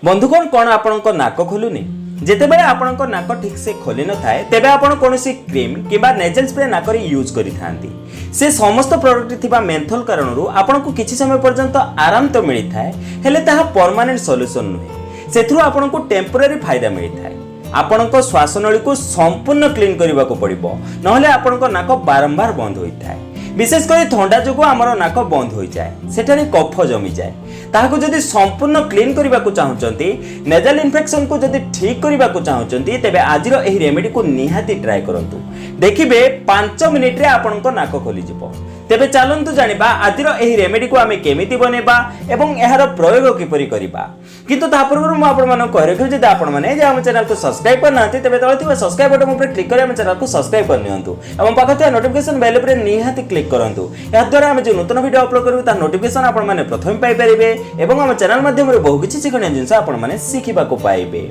बंधुगण कौन आपणक नाक खोलुनी जेतेबेले आपणक नाक ठीक से खोली न थाए तेबे आपण कोनोसी क्रीम किबा नेजल स्प्रे नाक रे यूज करि थांती से समस्त प्रोडक्ट थिबा मेंथल कारणरू आपणको किछि समय पर्यंत आराम तो मिली थाए हेले ताहा परमानेंट सॉल्यूशन नुहे सेथरु आपणको टेम्पररी फायदा मिली थाए आपणको श्वासनळी को संपूर्ण क्लीन करबा को पड़िबो नहले आपणको नाक बारंबार बंद होई थाए विशेषकर थंडा जो आमर नाक बंद हो जाए सेठारे कफ जमी जाए ताहाको जदि संपूर्ण क्लीन करबा को चाहउचंती नेजल इन्फेक्शन को जदि ठीक करबा को चाहउचंती तेबे आजिर एही रेमेडी को निहाती ट्राई करंतु देखिबे 5 मिनिट रे आपनको नाक खोली जिवो तेबे चलंतु जानिबा आजिर एही रेमेडी को आमे केमिति बनेबा एवं एहार प्रयोग किपरि करिबा किंतु ता पूर्व मु आपण माने कहि रखि जे आपण माने जे हम चैनल को सब्सक्राइब करनांती तेबे तळे थिबा सब्सक्राइब बटन ऊपर क्लिक करि हम चैनल को सब्सक्राइब कर नियंतु एवं पाखते नोटिफिकेशन बेल ऊपर निहाती क्लिक करंतु या द्वारा हम जे नूतन वीडियो अपलोड करू ता नोटिफिकेशन आपण माने प्रथम पाई परिबे एवं हम चैनल माध्यम रे बहु किछि सिखणिया जिंस आपण माने सिखिबा को पाइबे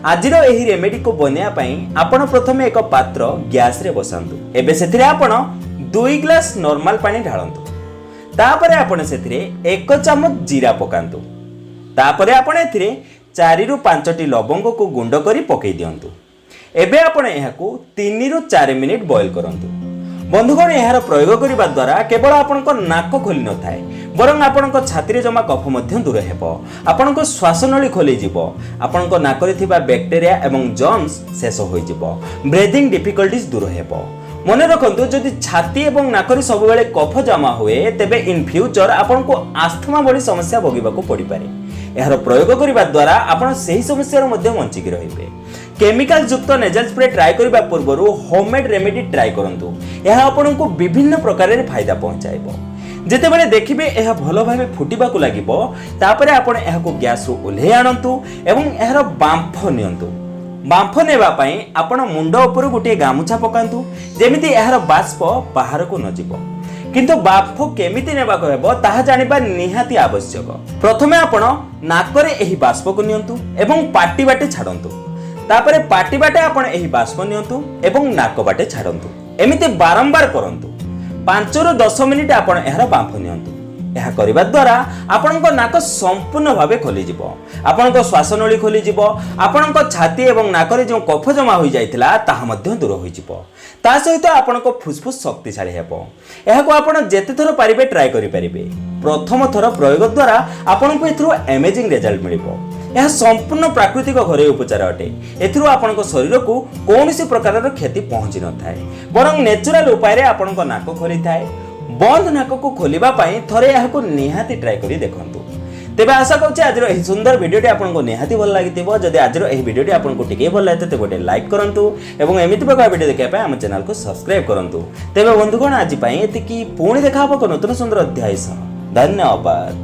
आजिर एही रेमेडी को बनिया पई आपण प्रथमे एक पात्र गैस रे बसांतु एबे सेथिरे आपण 2 ग्लास नॉर्मल पानी ढाळंतु तापरे आपण सेथिरे 1 चम्मच जीरा पकांतु तापरे आपण एथिरे 4 रु 5 टी लवंग को गुंड करी पकई दियंतु एबे आपण एहाकू 3 रु 4 मिनिट बॉईल करंतु बंधुगण यार प्रयोग करने द्वारा केवल आपण नाक खोली न थाए बरं आपण छाती जमा कफ दूर हेब आपण श्वासनली खोली जीव आपण नाक बैक्टेरिया एवं जर्म्स शेष हो ब्रेथिंग डिफिकल्टीज दूर हेब मन रखु जदि छाती और नाक सब बेले कफ जमा हुए तेबे इन फ्यूचर आपण को आस्थमा भली समस्या भोगिबा पड़ पारे यार प्रयोग करने द्वारा आपण सही समस्या बंचिकी रहिबे केमिकल युक्त नेजल स्प्रे ट्राई करबा पूर्व होममेड रेमेडी ट्राई करंतु यह आपण को विभिन्न प्रकार रे फायदा पहुंचाइबो जेते बेले देखिबे यह भलो भाबे फुटिबा को लागिबो तापरे आपण यह को गैस रो ओल्हे आनंतु एवं यहर बांफ नियंतु बांफ नेबा पई आपण मुंड ऊपर गोटे गामुछा पकांतु जेमिति यहर बाष्प बाहर को न जिवो किंतु बांफ केमिति नेबा को हेबो ताहा जानिबा निहाती आवश्यक प्रथमे आपण नाकरे एही बाष्प को नियंतु एवं पाटी बाटे छाडंतु तापरे पाटी बाटे आपण एही बाष्प नियंतु एवं नाक बाटे छाडंतु एमिति बारंबार करंतु 5 रु 10 मिनिट आपण एहार बांफ नियंतु एहा करिबा द्वारा आपणको नाक संपूर्ण भाबे खोली जिवो आपणको श्वासनली खोली जिवो आपणको छाती एवं नाकरे जो कफ जमा होई जाइतिला ताहा मध्ये दूर होई जिवो ता सहित आपणको फुसफुस शक्तिशाली हेबो एहाको आपण जेते थर पारिबे ट्राई करि परिबे प्रथम थर प्रयोग द्वारा आपणको एथरो अमेजिंग रिजल्ट मिलिबो यह संपूर्ण प्राकृतिक घरोई उपचार अटे एथिरो आपणको शरीर को कोनोसी प्रकार क्षति पहुंची न थाए बरं नेचुरल उपाय रे आपणको नाक खोली थाए बंद नाक को खोलिबा पई थरे याको निहाती ट्राई करी देखंतु तेबे आशा करछि आजिर एही सुंदर वीडियोटी आपनको निहाती भल लागितिबो जदि आजिर एही वीडियोटी आपनको टिके भल लागते ते गोटे लाइक करंतु एवं एमिति प्रकार वीडियो देखिया पई हम चैनल को सब्सक्राइब करंतु तेबे बंधुगण आज पई एतिकी पुणी देखाबो को नतुन सुंदर अध्याय सह धन्यवाद।